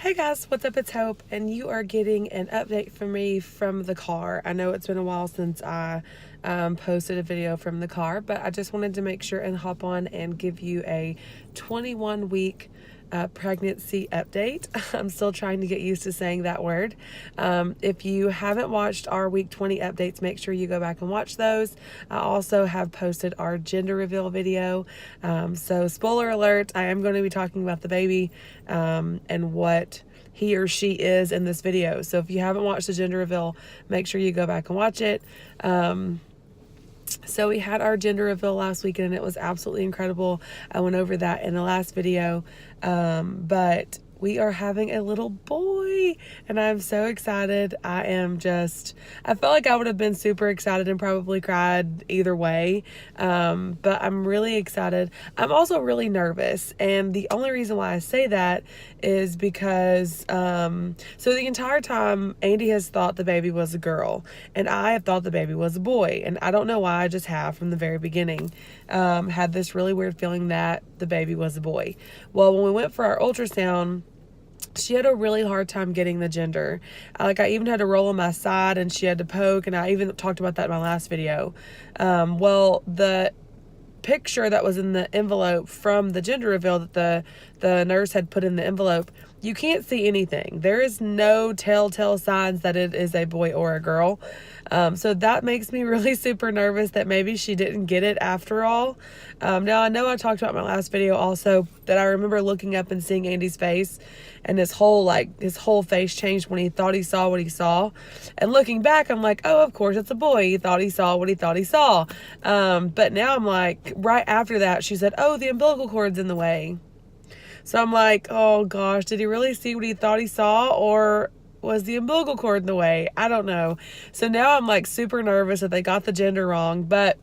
Hey guys, what's up? It's Hope, and you are getting an update from me from the car. I know it's been a while since I posted a video from the car, but I just wanted to make sure and hop on and give you a 21-week pregnancy update. I'm still trying to get used to saying that word. If you haven't watched our week 20 updates, make sure you go back and watch those. I also have posted our gender reveal video. So spoiler alert, I am going to be talking about the baby and what he or she is in this video. So if you haven't watched the gender reveal, make sure you go back and watch it. So we had our gender reveal last weekend and it was absolutely incredible. I went over that in the last video. But we are having a little boy and I'm so excited. I felt like I would have been super excited and probably cried either way. But I'm really excited. I'm also really nervous. And the only reason why I say that is because, so the entire time Andy has thought the baby was a girl and I have thought the baby was a boy. And I don't know why, I just have from the very beginning, had this really weird feeling that the baby was a boy. Well, when we went for our ultrasound, she had a really hard time getting the gender. I even had to roll on my side and she had to poke, and I even talked about that in my last video. Well, the picture that was in the envelope from the gender reveal that the nurse had put in the envelope, you can't see anything. There is no telltale signs that it is a boy or a girl. So that makes me really super nervous that maybe she didn't get it after all. Now I know I talked about in my last video also that I remember looking up and seeing Andy's face, and his whole face changed when he thought he saw what he saw. And looking back, I'm like, oh, of course it's a boy. He thought he saw what he thought he saw. But now I'm like, right after that, she said, oh, the umbilical cord's in the way. So I'm like, oh gosh, did he really see what he thought he saw, or was the umbilical cord in the way? I don't know. So now I'm like super nervous that they got the gender wrong. But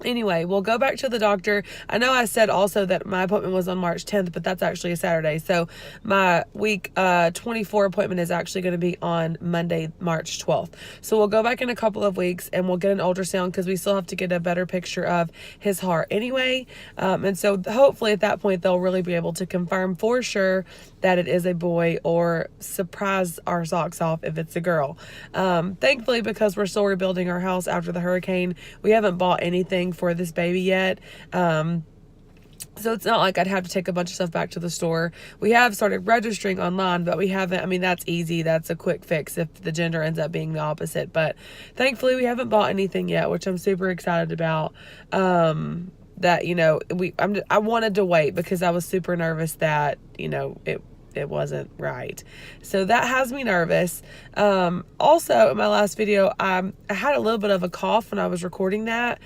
anyway, we'll go back to the doctor. I know I said also that my appointment was on March 10th, but that's actually a Saturday. So my week 24 appointment is actually going to be on Monday, March 12th. So we'll go back in a couple of weeks and we'll get an ultrasound because we still have to get a better picture of his heart anyway. And so hopefully at that point, they'll really be able to confirm for sure that it is a boy, or surprise our socks off if it's a girl. Thankfully, because we're still rebuilding our house after the hurricane, we haven't bought anything for this baby yet. So it's not like I'd have to take a bunch of stuff back to the store. We have started registering online, but we haven't. I mean, that's easy. That's a quick fix if the gender ends up being the opposite. But thankfully, we haven't bought anything yet, which I'm super excited about. I wanted to wait because I was super nervous that, it wasn't right. So that has me nervous. Also, in my last video, I had a little bit of a cough when I was recording that.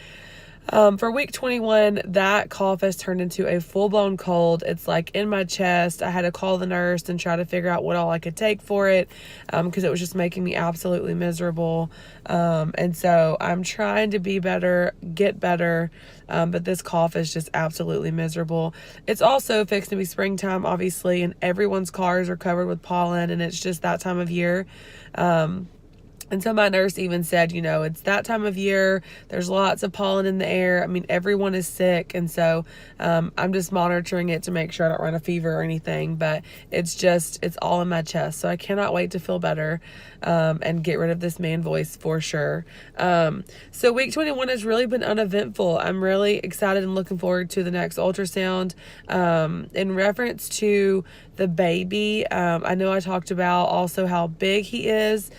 For week 21, that cough has turned into a full-blown cold. It's like in my chest. I had to call the nurse and try to figure out what all I could take for it, because it was just making me absolutely miserable. And so I'm trying to be better, get better, but this cough is just absolutely miserable. It's also fixing to be springtime, obviously, and everyone's cars are covered with pollen, and it's just that time of year. And so my nurse even said, it's that time of year. There's lots of pollen in the air. I mean, everyone is sick. And so I'm just monitoring it to make sure I don't run a fever or anything. But it's all in my chest. So I cannot wait to feel better and get rid of this man voice for sure. So week 21 has really been uneventful. I'm really excited and looking forward to the next ultrasound. In reference to the baby, I know I talked about also how big he is.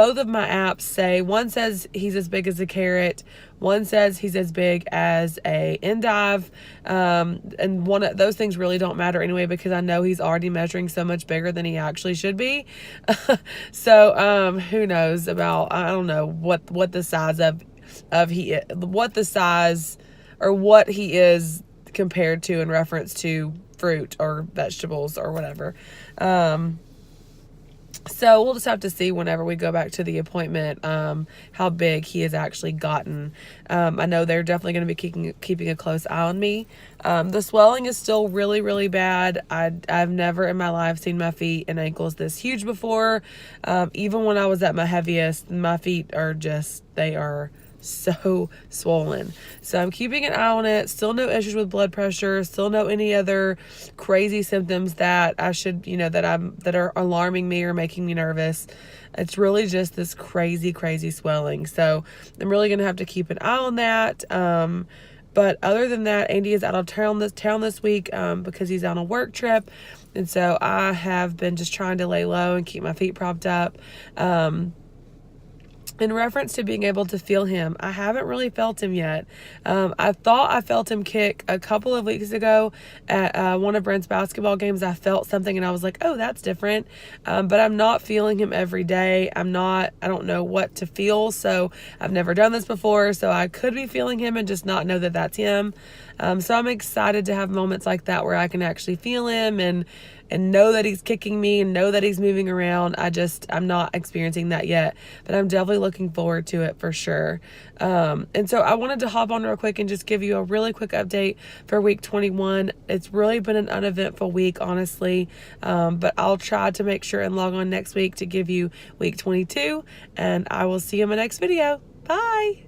Both of my apps say, one says he's as big as a carrot, one says he's as big as a endive, and one of those things really don't matter anyway because I know he's already measuring so much bigger than he actually should be. So who knows about, I don't know what the size what he is compared to in reference to fruit or vegetables or whatever. So we'll just have to see whenever we go back to the appointment how big he has actually gotten. I know they're definitely going to be keeping a close eye on me. The swelling is still really, really bad. I've never in my life seen my feet and ankles this huge before. Even when I was at my heaviest, my feet are they are so swollen. So I'm keeping an eye on it. Still no issues with blood pressure. Still no any other crazy symptoms that I should, that are alarming me or making me nervous. It's really just this crazy swelling. So I'm really going to have to keep an eye on that. But other than that, Andy is out of town this week because he's on a work trip. And so I have been just trying to lay low and keep my feet propped up. In reference to being able to feel him, I haven't really felt him yet. I thought I felt him kick a couple of weeks ago at one of Brent's basketball games. I felt something and I was like, oh, that's different. But I'm not feeling him every day. I don't know what to feel. So I've never done this before. So I could be feeling him and just not know that that's him. So I'm excited to have moments like that where I can actually feel him and know that he's kicking me and know that he's moving around. I'm not experiencing that yet, but I'm definitely looking forward to it for sure. And so I wanted to hop on real quick and just give you a really quick update for week 21. It's really been an uneventful week, honestly. But I'll try to make sure and log on next week to give you week 22, and I will see you in my next video. Bye.